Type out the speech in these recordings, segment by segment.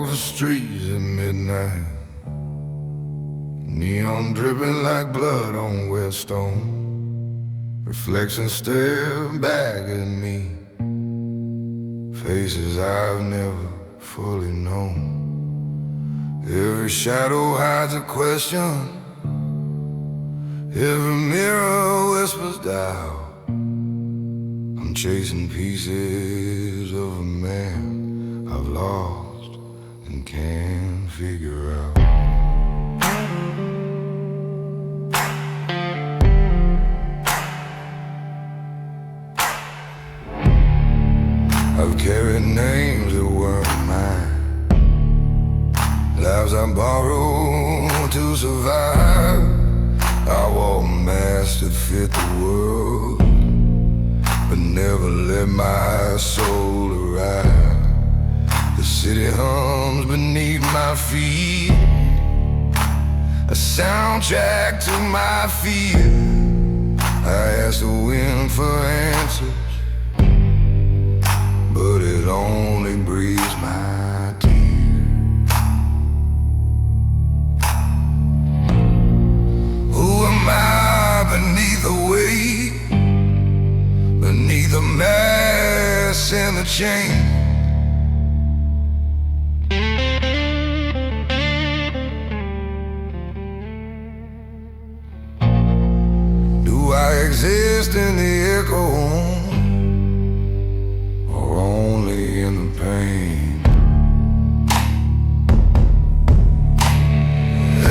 the streets at midnight, neon dripping like blood on wet stone. Reflections stare back at me, faces I've never fully known. Every shadow hides a question, every mirror whispers doubt. I'm chasing pieces of a man I've lost and can't figure out. I've carried names that weren't mine, lives I borrowed to survive. I wore masks that fit the world, but never let my soul arrive. The city hums beneath my feet, a soundtrack to my fear. I ask the wind for answers, but it only breathes my tears. Who am I beneath the weight, beneath the mass and the chain? Do I exist in the echo, or only in the pain?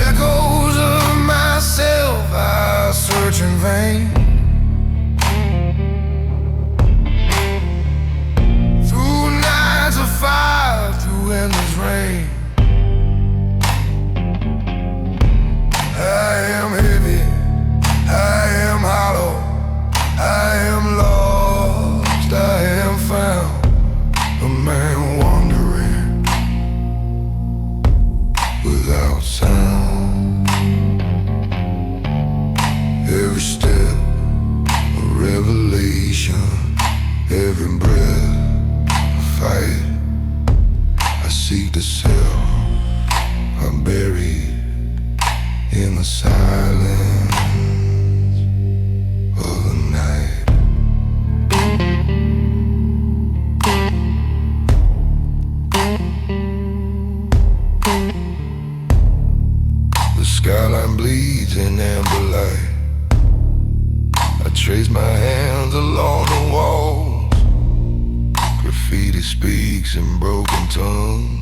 Echoes of myself I search in vain. Fire through endless rain. I am heavy, I am hollow, I am lost, I am found, a man wandering without sound. Every step a revelation, every breath a fight. I seek the self I'm buried in the silence of the night. The skyline bleeds in amber light. I trace my hands along the walls. Graffiti speaks in broken tongues,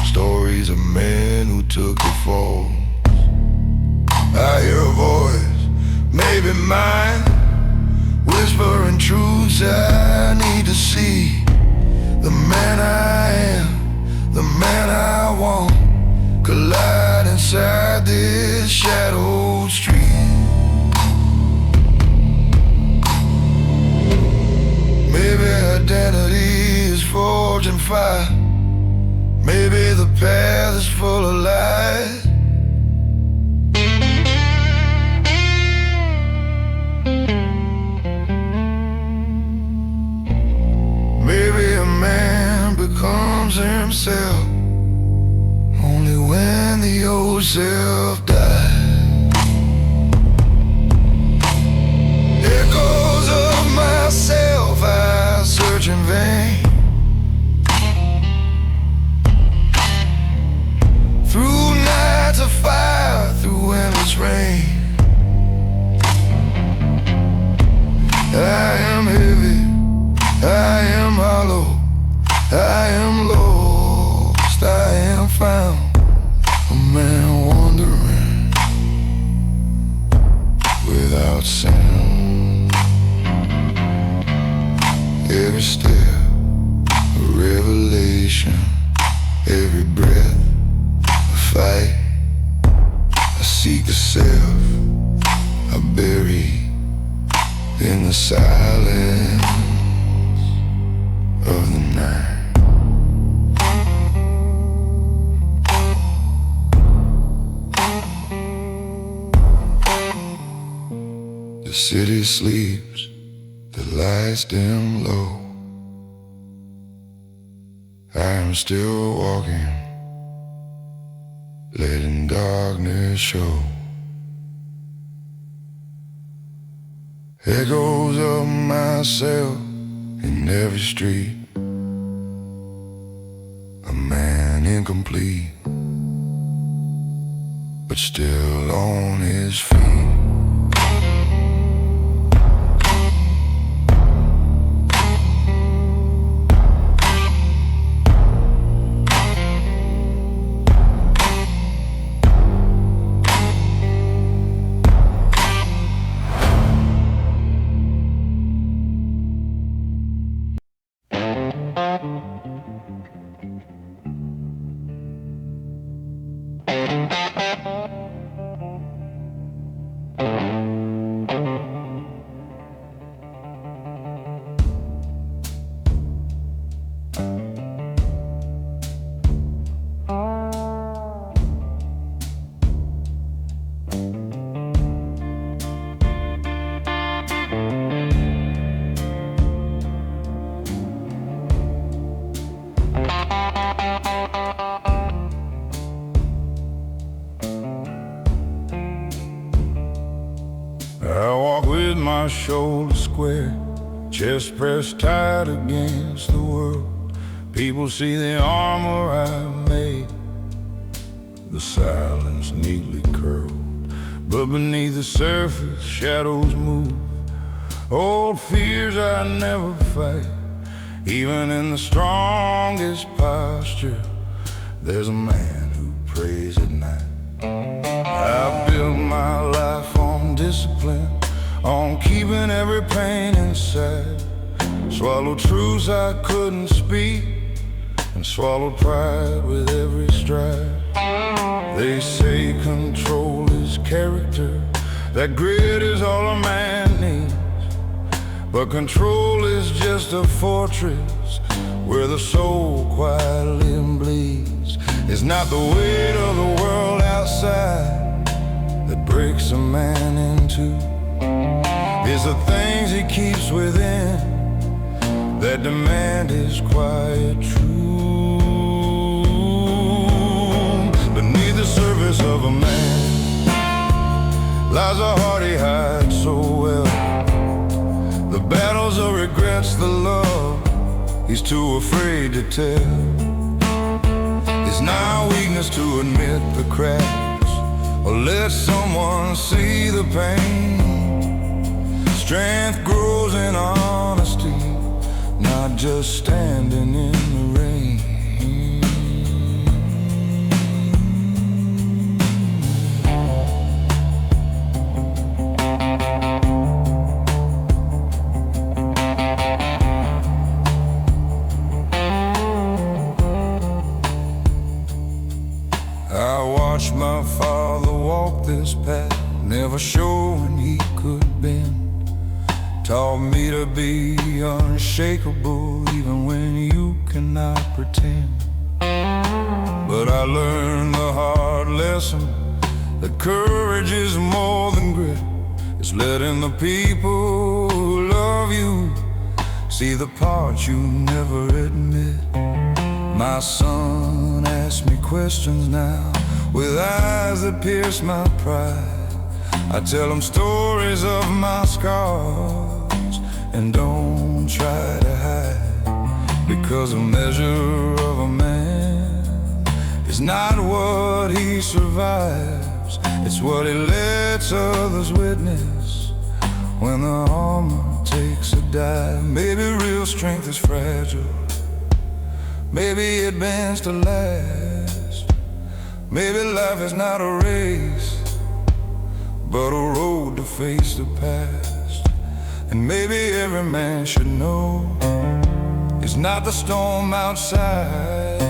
stories of men who took the fall. I hear a voice, maybe mine, whispering truths I need to see. The man I am, the man I want, collide inside this shadowed street. Maybe identity is forged in fire. Maybe the path is full of lies. Maybe a man becomes himself only when the old self dies. Echoes of myself I search in vain. Through nights of fire, through endless rain. I am heavy, I am hollow, I am lost, I am found, a man wandering without sound. Every step a revelation, every breath a fight. I seek the self I bury in the silence of the night. The city sleeps, the lights dim low. I'm still walking, letting darkness show. Echoes of myself in every street. A man incomplete, but still on his feet. I walk with my shoulders square, chest pressed tight against the world. People see the armor I've made, the silence neatly curled. But beneath the surface, shadows move, old fears I never fight. Even in the strongest posture, there's a man who prays at night. I built my life on discipline, on keeping every pain inside. Swallowed truths I couldn't speak, and swallowed pride with every stride. They say control is character, that grit is all a man needs. But control is just a fortress where the soul quietly bleeds. It's not the weight of the world outside that breaks a man in two. It's the things he keeps within that demand his quiet truth. Beneath the surface of a man lies a heart he hides so well. The battles of regrets, the love he's too afraid to tell. It's not weakness to admit the cracks or let someone see the pain. Strength grows in honesty, not just standing in the rain. I watched my father walk this path, never showing he could bend. Taught me to be unshakable even when you cannot pretend. But I learned the hard lesson that courage is more than grit. It's letting the people who love you see the parts you never admit. My son asks me questions now with eyes that pierce my pride. I tell him stories of my scars and don't try to hide, because a measure of a man is not what he survives, it's what he lets others witness when the armor takes a dive. Maybe real strength is fragile, maybe it bends to last. Maybe life is not a race, but a road to face the past. And maybe every man should know it's not the storm outside,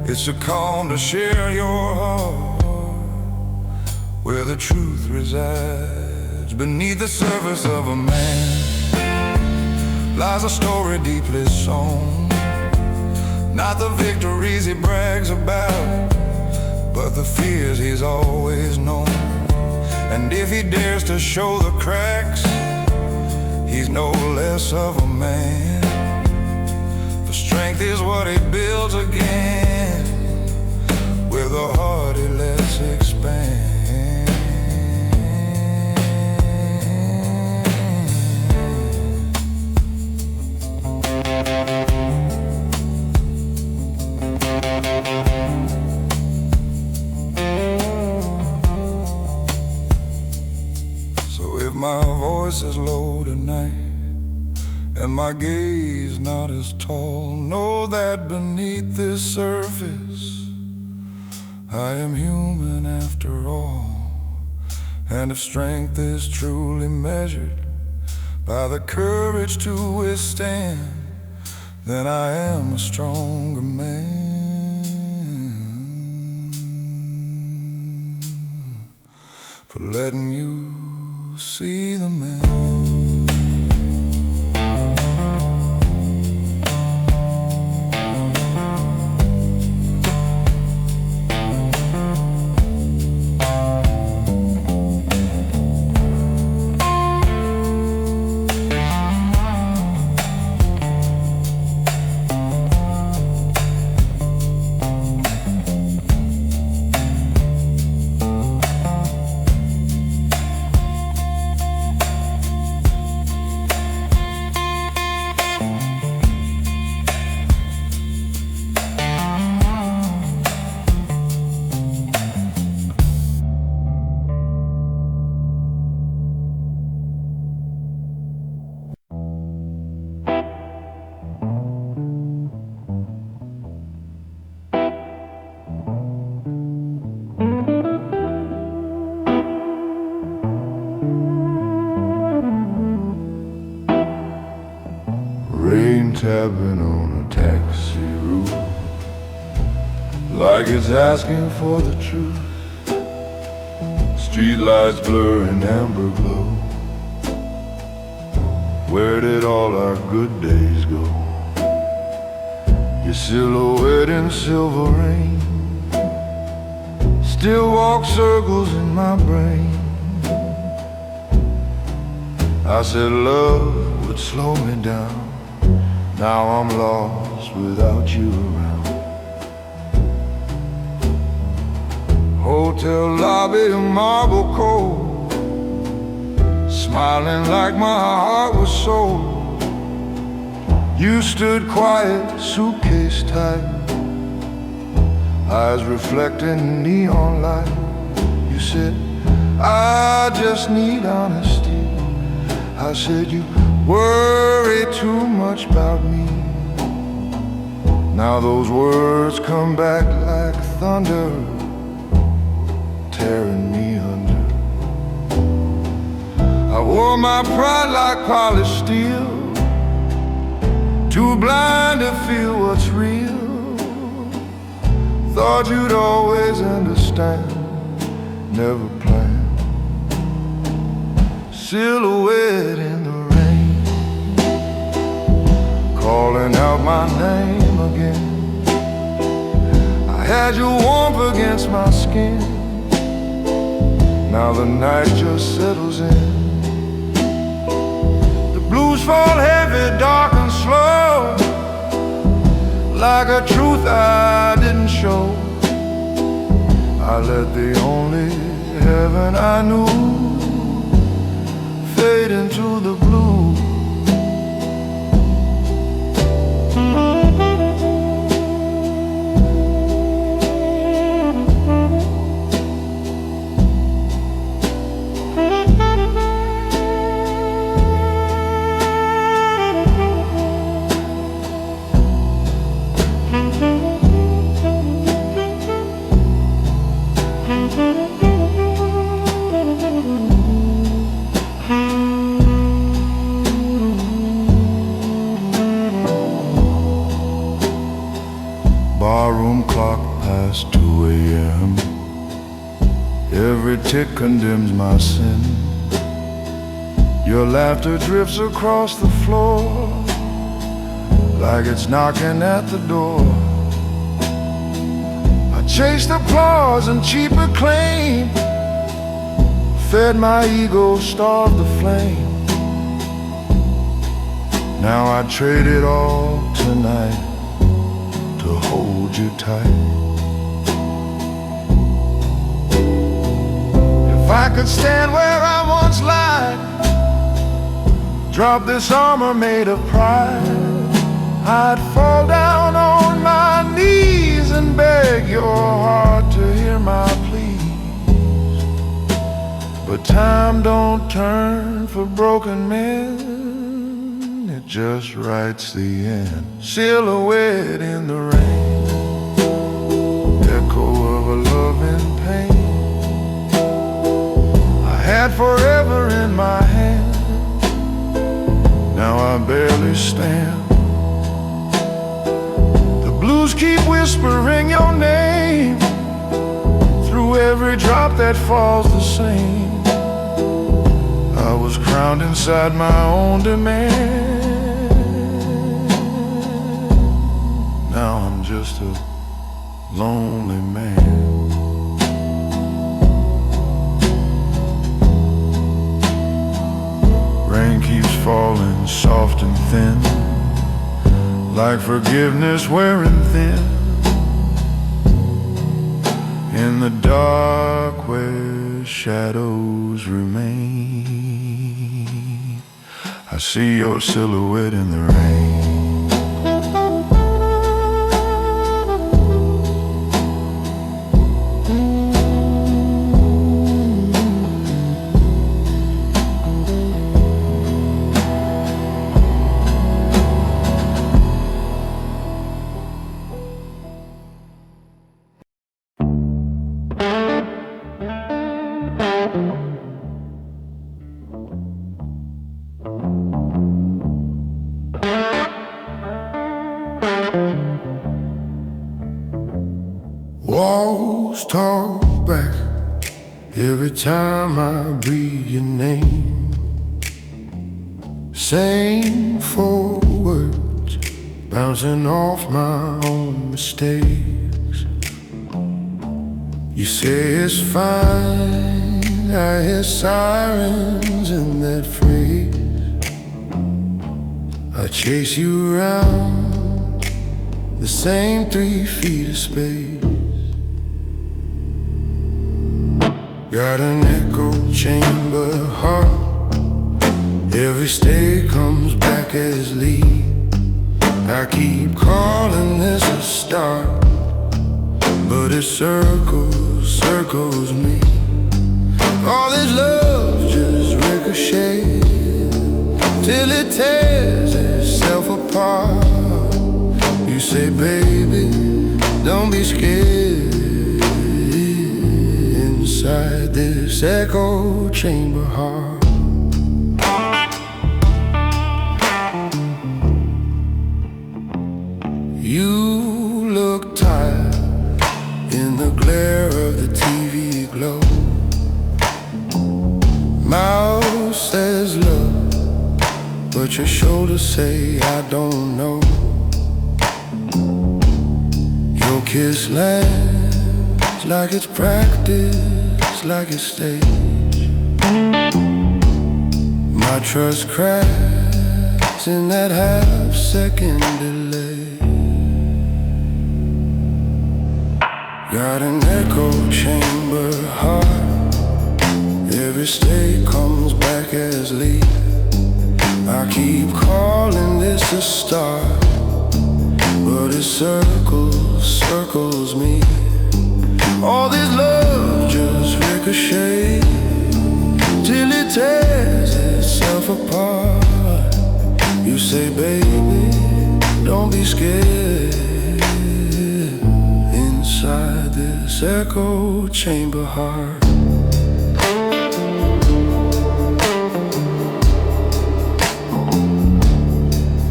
it's a calm to share your heart where the truth resides. Beneath the surface of a man lies a story deeply sown, not the victories he brags about, but the fears he's always known. And if he dares to show the cracks, he's no less of a man. For Strength is what he builds again. With a heart he lets expand. So if my voice is low tonight and my gaze not as tall, know that beneath this surface I am human after all. And if strength is truly measured by the courage to withstand, then I am a stronger man for letting you see the man. Rain tapping on a taxi roof, like it's asking for the truth. Streetlights blur in amber glow. Where did all our good days go? Your silhouette in silver rain still walks circles in my brain. I said love would slow me down. Now I'm lost without you around. Hotel lobby, marble cold, smiling like my heart was sold. You stood quiet, suitcase tight, eyes reflecting neon light. You said, I just need honesty. I said, you worry too much about me. Now those words come back like thunder, tearing me under. I wore my pride like polished steel, too blind to feel what's real. Thought you'd always understand, never planned. Silhouette in the rain, calling out my name again. I had your warmth against my skin. Now the night just settles in. The blues fall heavy, dark and slow, like a truth I didn't show. I let the only heaven I knew fade into the blue. Barroom clock past 2 a.m. Every tick condemns my sin. Your laughter drifts across the floor like it's knocking at the door. I chased applause and cheap acclaim, fed my ego, starved the flame. Now I trade it all tonight to hold you tight. If I could stand where I once lied, drop this armor made of pride, I'd fall down on my knees and beg your heart to hear my pleas. But time don't turn for broken men, it just writes the end. Silhouette in the rain, echo of a love in pain. I had forever in my hand, now I barely stand. The blues keep whispering your name through every drop that falls the same. I was crowned inside my own demand. Now I'm just a lonely man. Rain keeps falling soft and thin, like forgiveness wearing thin. In the dark where shadows remain, I see your silhouette in the rain. Walls talk back every time I breathe your name. Same four words bouncing off my own mistakes. You say it's fine, I hear sirens in that phrase. I chase you around the same 3 feet of space. Got an echo chamber heart, every stay comes back as lead. I keep calling this a start, but it circles me. All this love just ricochets till it tears itself apart. You say, baby, don't be scared. Inside this echo chamber heart, you look tired in the glare of the TV glow. Mouth says love, but your shoulders say I don't know. Your kiss lands like it's practice, like it's stage. My trust cracks in that half-second delay. Got an echo chamber heart, every stay comes back as lead. I keep calling this a start, but it circles me. All this love just ricochets till it tears itself apart. You say, baby, don't be scared. Inside this echo chamber heart,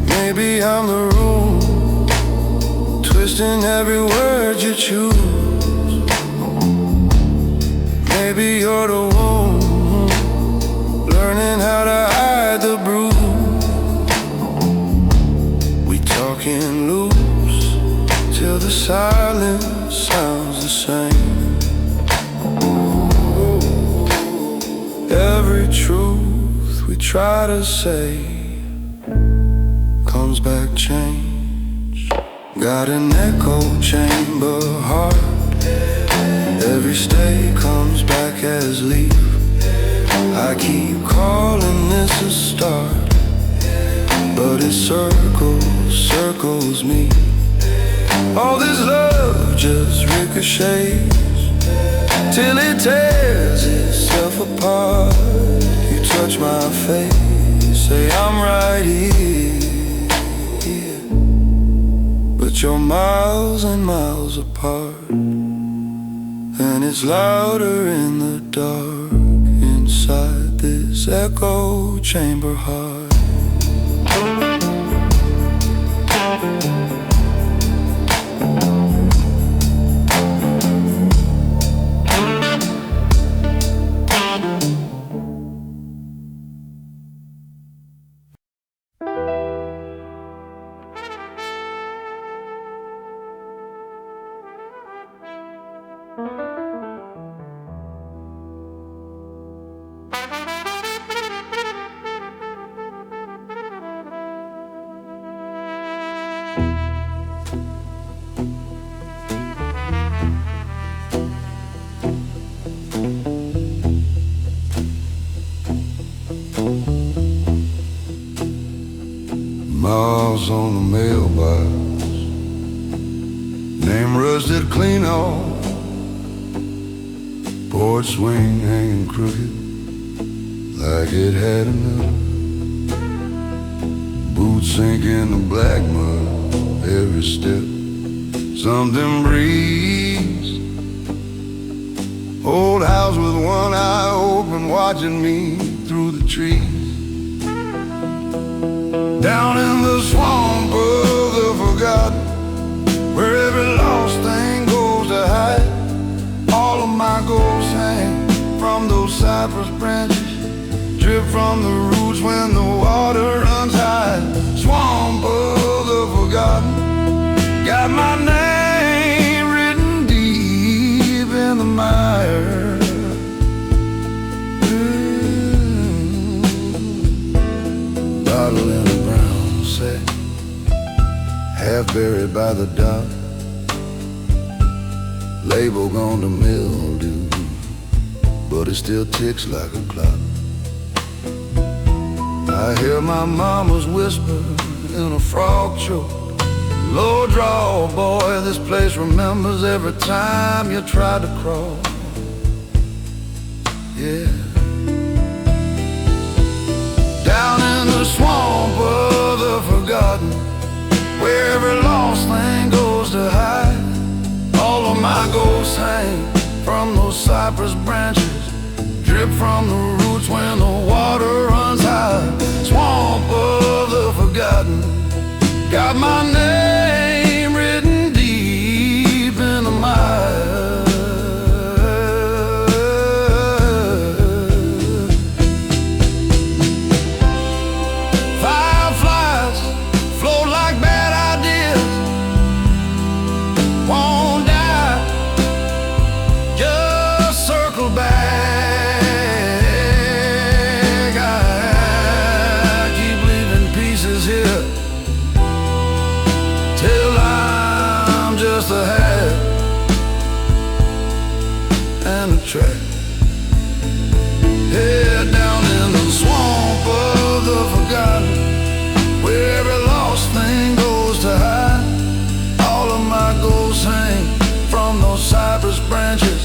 maybe I'm the room, twisting every word you choose. Maybe you're the one learning how to hide the bruise. We talking loose till the silence sounds the same. Every truth we try to say comes back changed. Got an echo chamber heart. Every stay comes back as leaf. I keep calling this a start, but it circles me. All this love just ricochets till it tears itself apart. You touch my face, say I'm right here, but you're miles and miles apart. And it's louder in the dark inside this echo chamber heart. Miles on the mailbox, name rusted clean off. Porch swing hanging crooked like it had enough. Boots sink in the black mud every step. Something breathes. Old house with one eye open, watching me through the trees. Down in the swamp of the forgotten, where every lost thing goes to hide. All of my ghosts hang from those cypress branches, drip from the roots when the water runs high. Swamp of the forgotten, got my name written deep in the mire. Bottle in a brown sack, half buried by the dock. Label gone to mildew, but it still ticks like a clock. I hear my mama's whisper in a frog choke. Low draw, boy, this place remembers every time you tried to crawl. Yeah. Down in the swamp of the forgotten, where every lost thing goes to hide. All of my ghosts hang from those cypress branches, drip from the roots when the water runs high. Swamp of the forgotten, got my name written deep in the mire. Fireflies float like bad ideas, won't die, just circle back. I keep leaving pieces here till I'm just a hat and a track. Head down in the swamp of the forgotten, where every lost thing goes to hide. All of my ghosts hang from those cypress branches,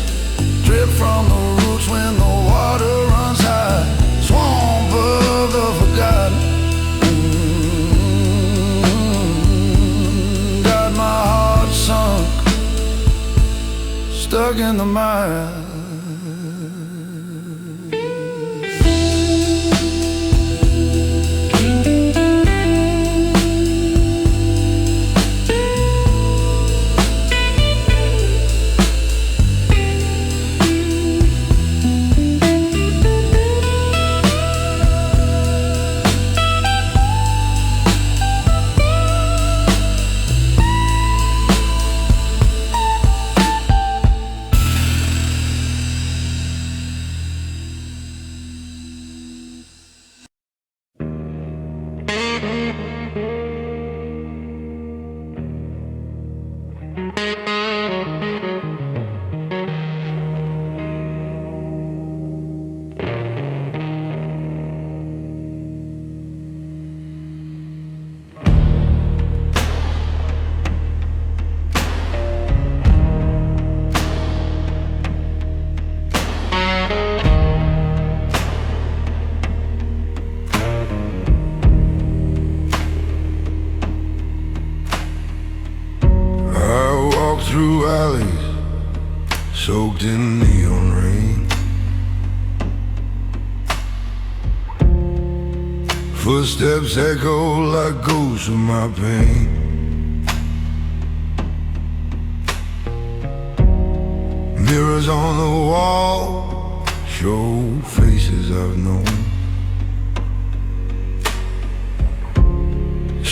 drip from the roots when the water runs high. Swamp of the forgotten, got my heart sunk, stuck in the mire. alleys soaked in neon rain. Footsteps echo like ghosts of my pain. Mirrors on the wall show faces I've known.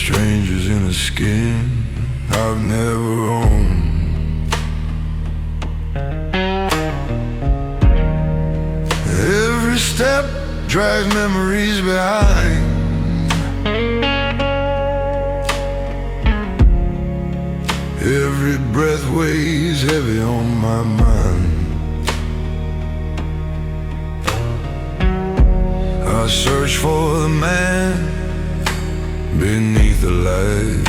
Strangers in a skin I've never owned. Every step drags memories behind. Every breath weighs heavy on my mind. I search for the man beneath the light,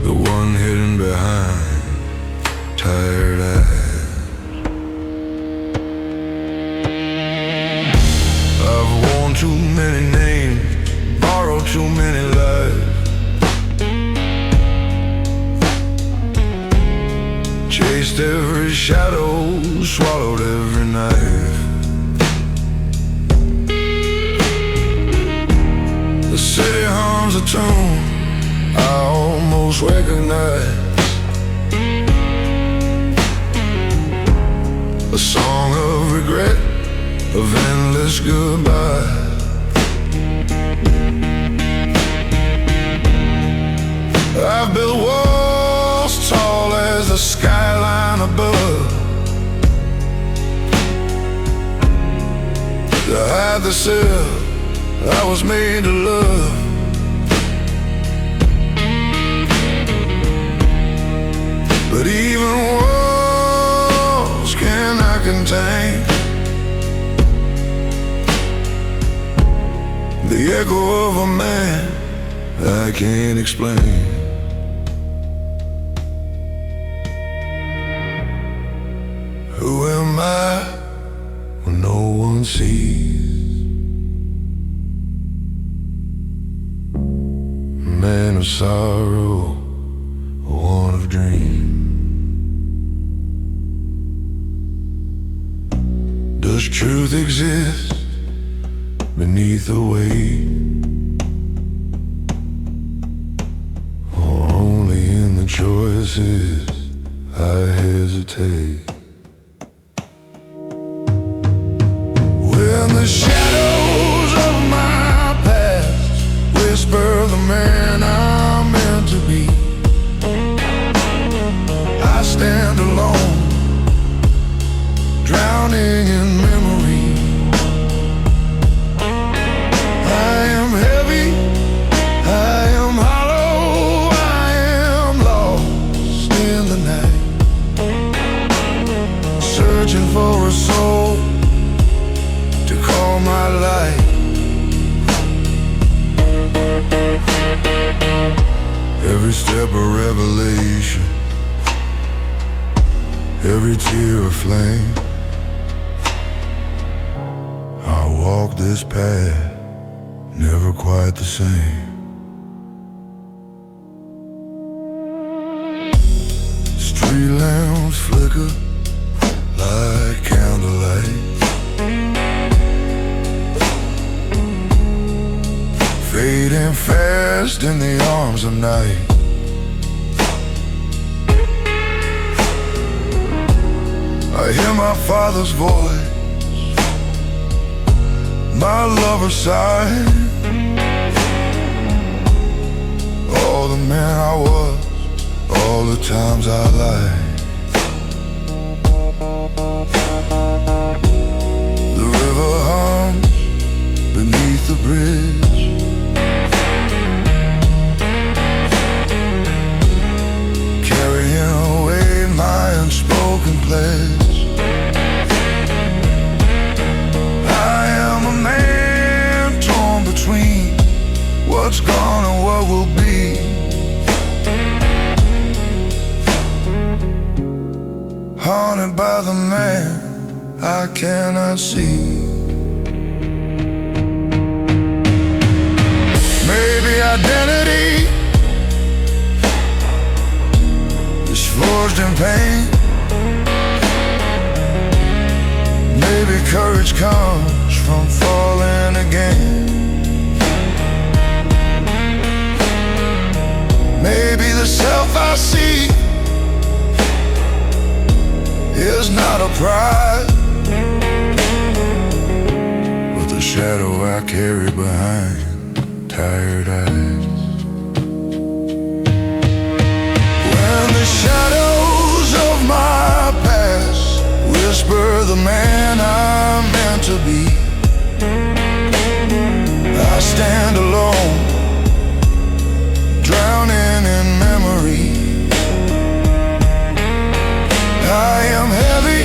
the one hidden behind tired eyes. I've worn too many names, borrowed too many lives, chased every shadow, swallowed every knife. The city hums a tune I almost recognize, a song of regret, of endless goodbye. I've built walls tall as the skyline above, to hide the self I was made to love. But even walls cannot contain the echo of a man I can't explain. Who am I when no one sees? Man of sorrow, one of dreams. Does truth exist beneath the weight, or only in the choices I hesitate? When the shadows of my past whisper the man I'm meant to be, I stand alone, drowning in memory. I am heavy, I am hollow, I am lost in the night, searching for a soul to call my life. Every step a revelation, every tear a flame. I walk this path, never quite the same. Street lamps flicker like candlelight, fading fast in the arms of night. I hear my father's voice, my lover's sigh. All the man I was, all the times I lied. The river hums beneath the bridge, carrying away my unspoken pledge. What's gone and what will be? Haunted by the man I cannot see. Maybe identity pain. Maybe courage comes from falling again. Maybe the self I see is not a prize, but the shadow I carry behind tired eyes. When the shadows of my past whisper the man I'm meant to be, I stand alone, drowning in memory. I am heavy,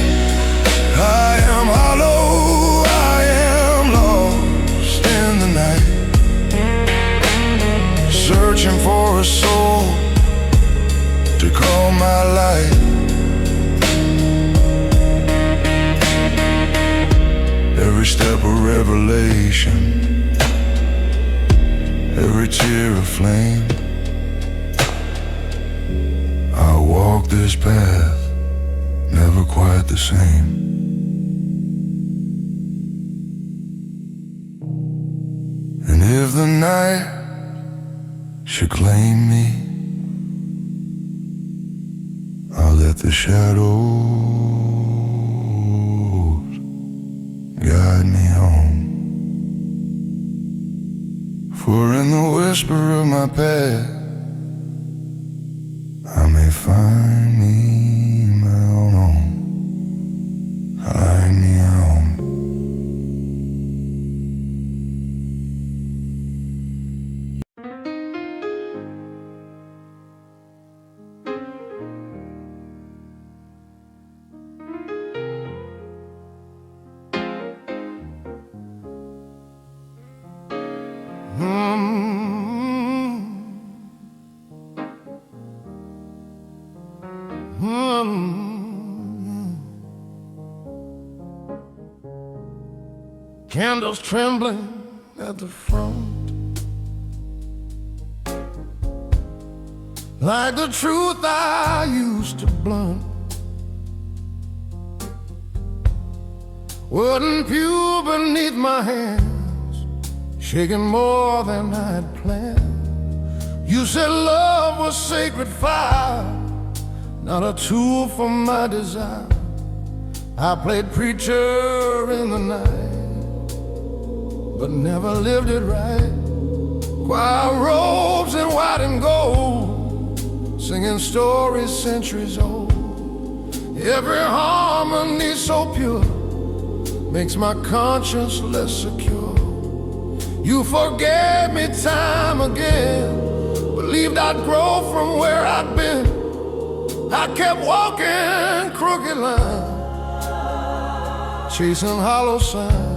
I am hollow, I am lost in the night, searching for a soul to call my light. Every step a revelation, every tear a flame. I walk this path, never quite the same. And if the night should claim me, I'll let the shadows guide me home. For in the whisper of my past, I may find me my own home. Find me home. Candles trembling at the front, like the truth I used to blunt. Wooden pew beneath my hands, shaking more than I'd planned. You said love was sacred fire, not a tool for my desire. I played preacher in the night, but never lived it right. Choir robes in white and gold, singing stories centuries old. Every harmony so pure makes my conscience less secure. You forgave me time again, believed I'd grow from where I'd been. I kept walking crooked lines, chasing hollow signs.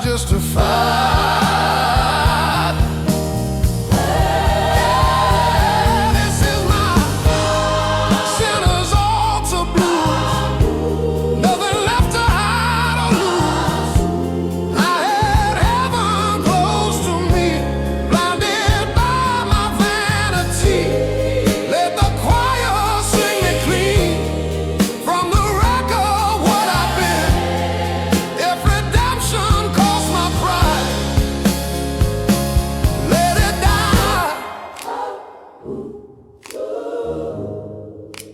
Justified. This is my sinner's altar blues. Nothing left to hide or lose. I had heaven close to me, blinded by my vanity. Let the choir sing me clean from the wreck of what I've been. If redemption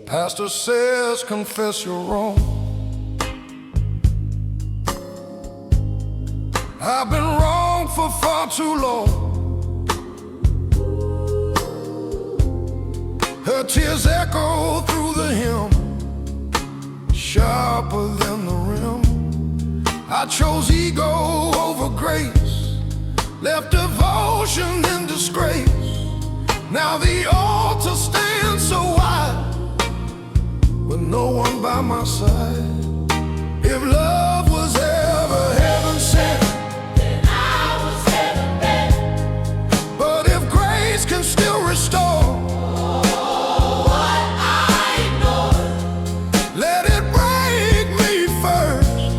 Pastor says, confess you're wrong. I've been wrong for far too long. Her tears echo through the hymn, sharper than the rim. I chose ego over grace, left devotion in disgrace. Now the altar stands so wide, with no one by my side. If love was ever heaven sent, then I was heaven bent. But if grace can still restore what I ignored, let it break me first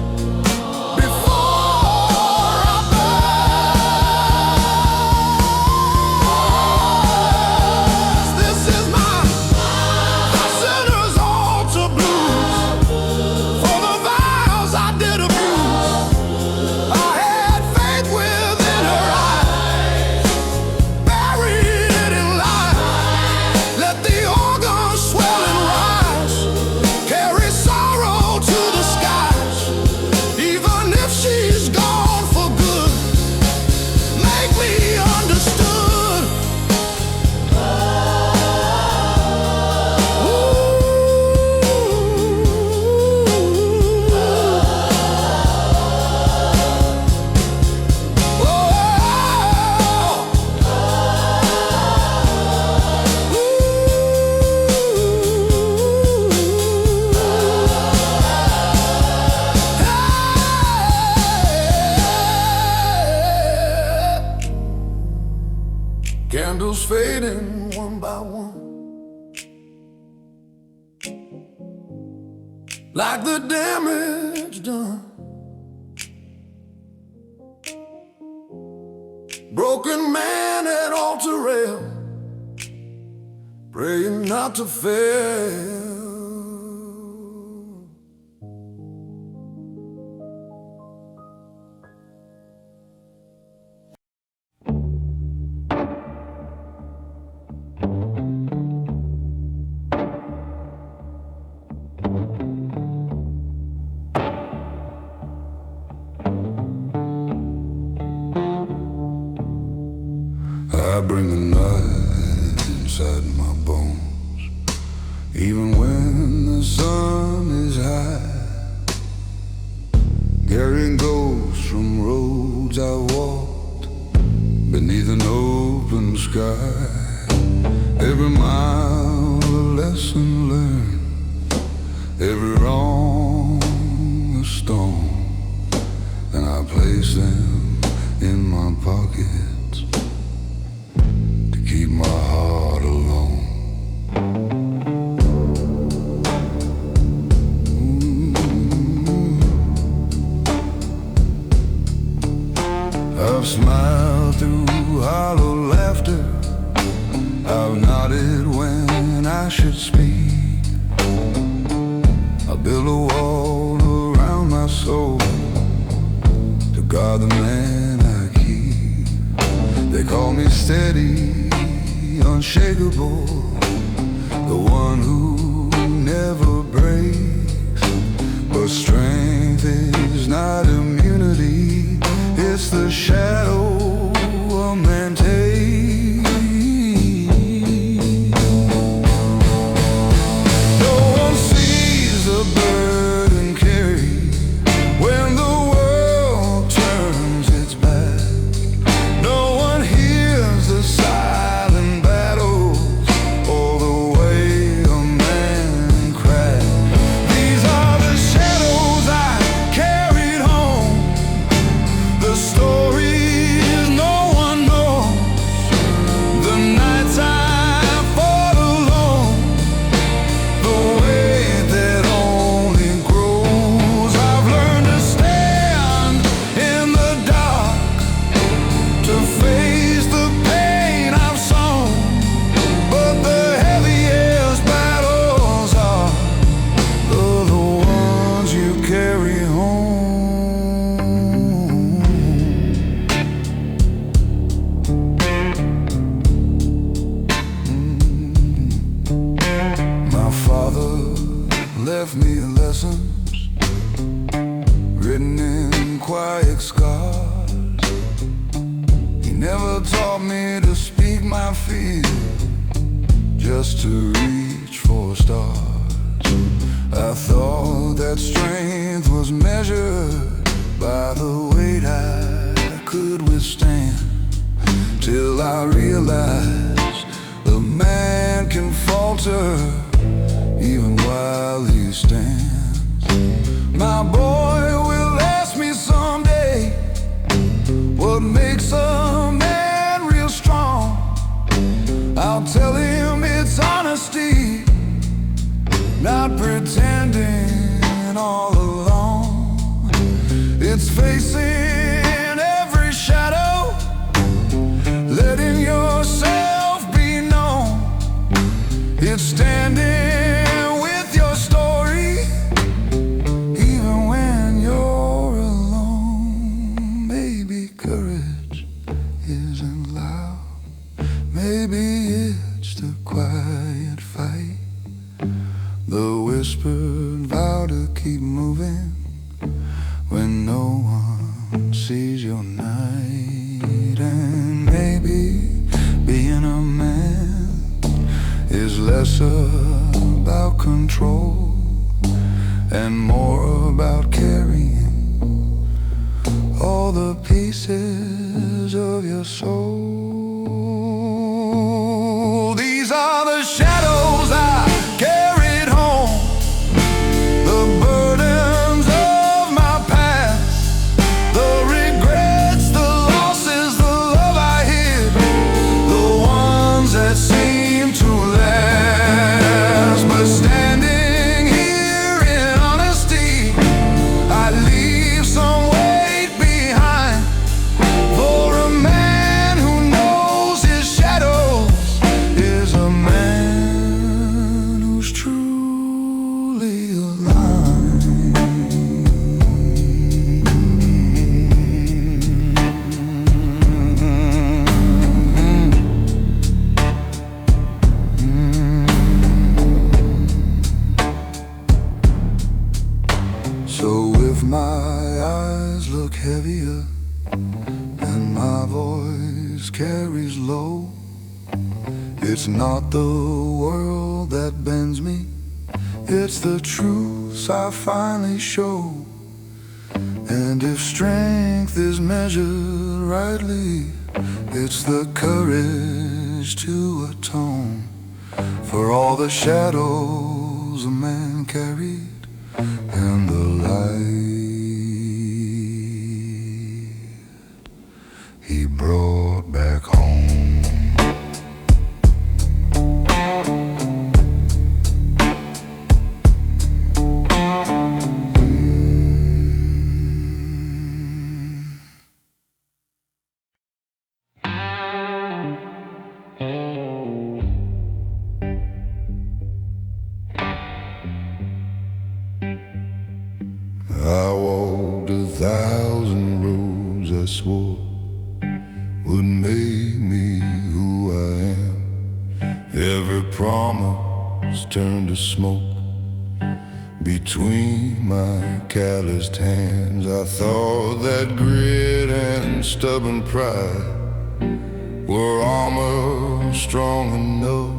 like the damage done. Broken man at altar rail, praying not to fail. I bring the night inside my bones, even when the sun is high, carrying ghosts from roads I walked beneath an open sky. Every mile a lesson learned, every wrong a stone, and I place them in my pockets to keep my heart alone. I've smiled through hollow laughter, I've nodded when I should speak. I build a wall around my soul to guard the man I keep. They call me steady, unshakable, the one who never breaks. But strength is not immunity, it's the shadow a man takes. No one sees the burden carried when the world turns its back. No one hears the silent battles or the way a man cracks. These are the shadows I carried home, the stories no one knows, the nights I fought alone, the weight that only grows. I've learned to stand in the dark, to face the pain I've sown, but the heaviest battles are the ones you carry home. My father left me lessons written in quiet scars. He never taught me to speak my fear, just to reach for stars. I thought that strength was measured by the weight I could withstand, till I realized the man can falter even while he stands. My boy will ask me someday, what makes a man real strong? I'll tell him it's honesty, not pretending all along. It's facing every shadow, letting yourself be known. It's standing with your story, even when you're alone. Maybe courage isn't loud, maybe it's the quiet fight, the whispered vow to keep moving when no one sees your night. And maybe being a man is less about control and more about carrying all the pieces of your soul. These are the shadows I carried home, the burdens of my past, the regrets, the losses, the love I hid, the ones that seem to last. But standing here in honesty, heavier and my voice carries low. It's not the world that bends me, it's the truths I finally show. And if strength is measured rightly, it's the courage to atone for all the shadows a man carried and the light he brought back home. I walked 1,000 roads I swore would make me who I am. Every promise turned to smoke between my calloused hands. I thought that grit and stubborn pride were armor strong enough,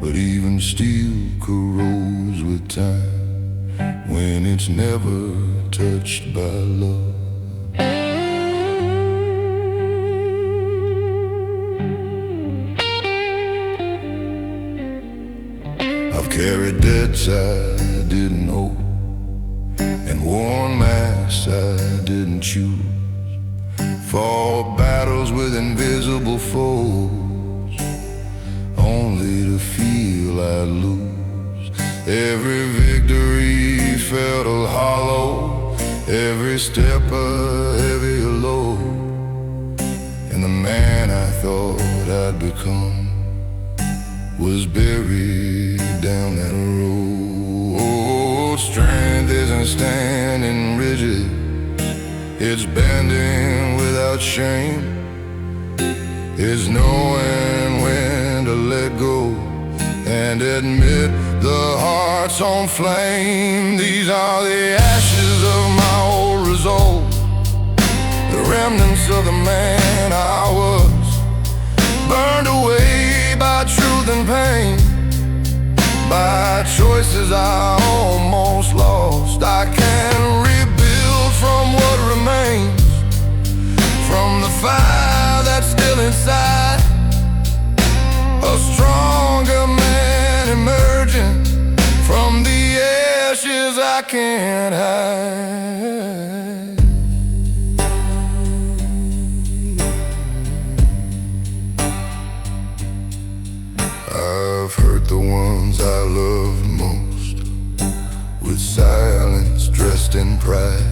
but even steel corrodes with time when it's never touched by love. I've carried debts I didn't owe and worn masks I didn't choose, fought battles with invisible foes only to feel I'd lose. Every victory felt a hollow, every step a heavier load, and the man I thought I'd become was buried down that road. Oh, strength isn't standing rigid, it's bending without shame. It's knowing when to let go and admit the heart's on flame. These are the ashes of my old resolve, the remnants of the man I was, burned away by truth and pain, by choices I almost lost. I can rebuild from what remains, from the fire that's still inside, a stronger man emerging from the ashes I can't hide. I've hurt the ones I loved most with silence dressed in pride,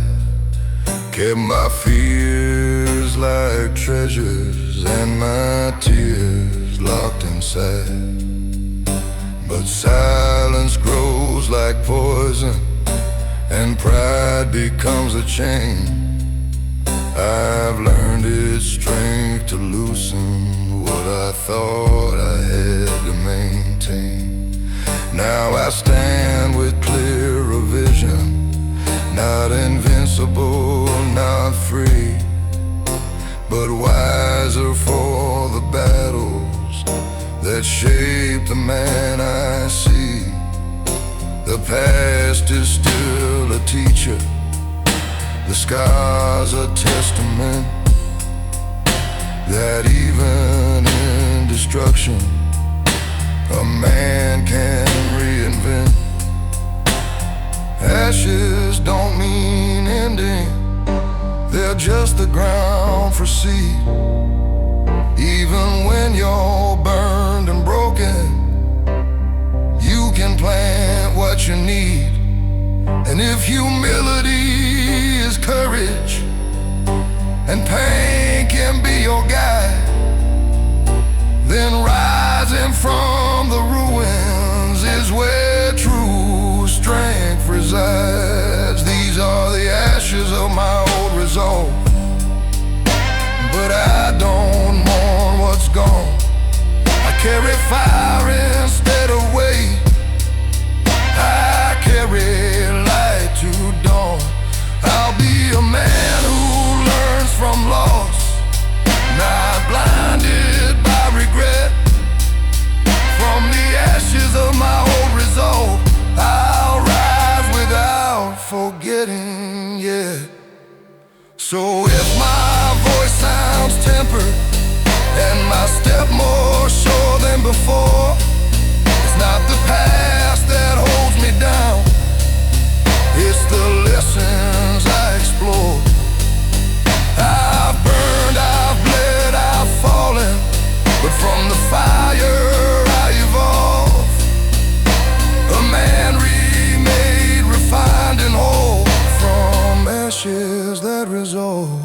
kept my fears like treasures and my tears locked inside. But silence grows like poison and pride becomes a chain. I've learned its strength to loosen what I thought I had to maintain. Now I stand with clearer vision, not invincible, not free, but wiser for the battles that shape the man I see. The past is still a teacher, the scars a testament, that even in destruction a man can reinvent. Ashes don't mean ending, they're just the ground for seed. Even when you're burned and broken, you can plant what you need. And if humility is courage and pain can be your guide, then rising from the ruins is where true strength resides. These are the ashes of my old resolve, but I don't mourn what's gone. I carry fire instead of weight, I carry light to dawn. I'll be a man who So if my voice sounds tempered and my step more sure than before, it's not the past that holds me down, it's the lessons I explore. I've burned, I've bled, I've fallen, but from the fire I evolve, a man remade, refined and whole, from ashes that resolve.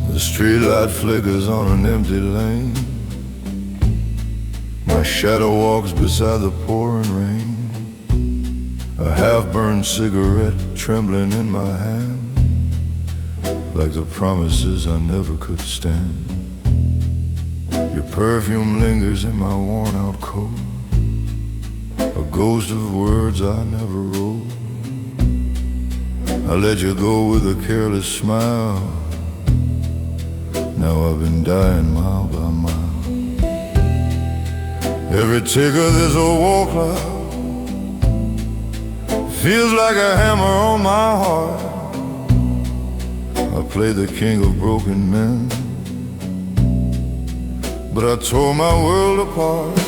The streetlight flickers on an empty lane. My shadow walks beside the pouring rain. A half-burned cigarette trembling in my hand, like the promises I never could stand. Your perfume lingers in my worn-out coat, a ghost of words I never wrote. I let you go with a careless smile. Now I've been dying mile by mile. Every tick of this old war cloud feels like a hammer on my heart. I played the king of broken men, but I tore my world apart.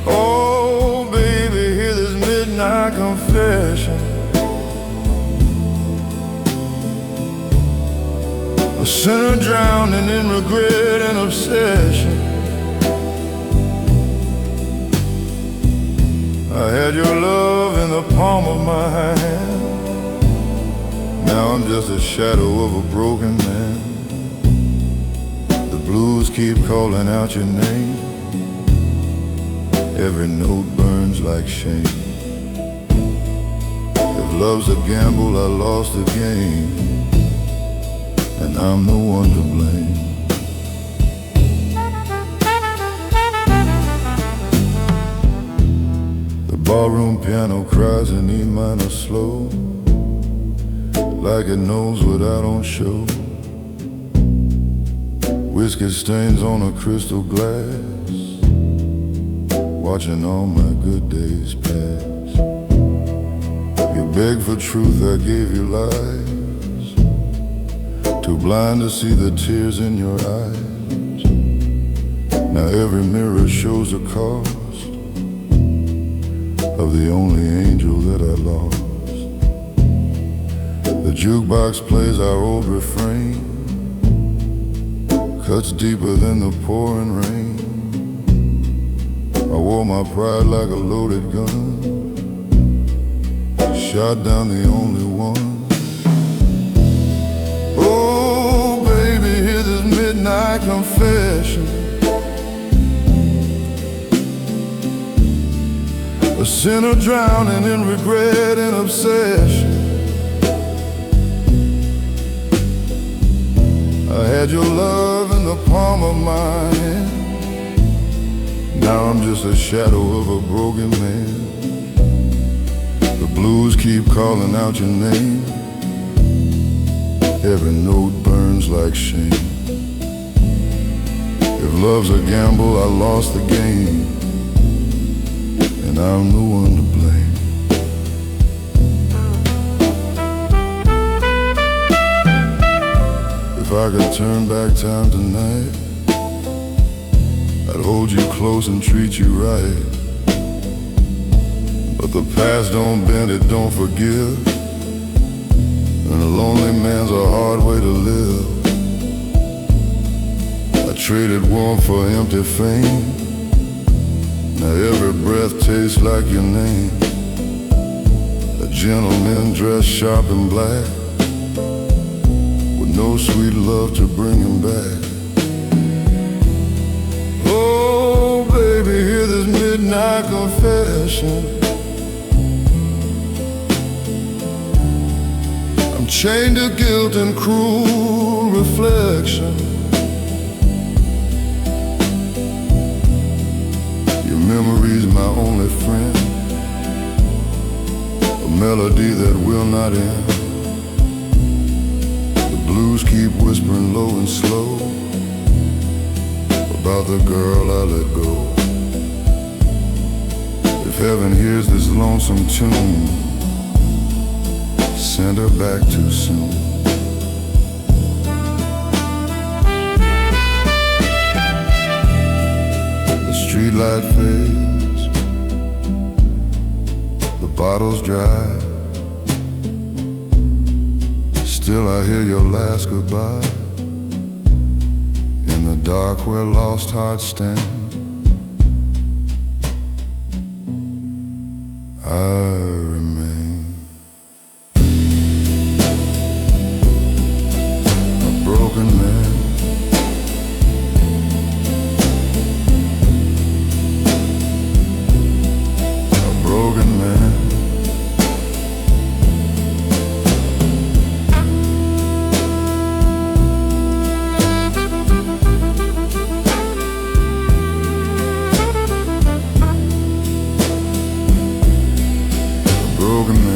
Oh baby, hear this midnight confession, a sinner drowning in regret and obsession. I had your love in the palm of my hand. Now I'm just a shadow of a broken man. The blues keep calling out your name. Every note burns like shame. If love's a gamble, I lost the game, and I'm the one to blame. The ballroom piano cries in E minor slow, like it knows what I don't show. Whiskey stains on a crystal glass, watching all my good days pass. You beg for truth, I gave you lies, too blind to see the tears in your eyes. Now every mirror shows the cost of the only angel that I lost. The jukebox plays our old refrain, cuts deeper than the pouring rain. I wore my pride like a loaded gun, shot down the only one. Oh baby, hear this midnight confession, a sinner drowning in regret and obsession. I had your love in the palm of my hand. Now I'm just a shadow of a broken man. The blues keep calling out your name. Every note burns like shame. If love's a gamble, I lost the game, and I'm the one to blame. If I could turn back time tonight, I'd hold you close and treat you right. But the past don't bend, it don't forgive, and a lonely man's a hard way to live. I traded warmth for empty fame. Now every breath tastes like your name. A Gentlemen dressed sharp and black, with no sweet love to bring him back. Oh, baby, hear this midnight confession. I'm chained to guilt and cruel reflection. Your memory's my only friend, a melody that will not end. The blues keep whispering low and slow about the girl I let go. If heaven hears this lonesome tune, send her back too soon. The streetlight fades, the bottle's dry. Still I hear your last goodbye in the dark where lost hearts stand. I remain a broken man, a broken man. Broken man.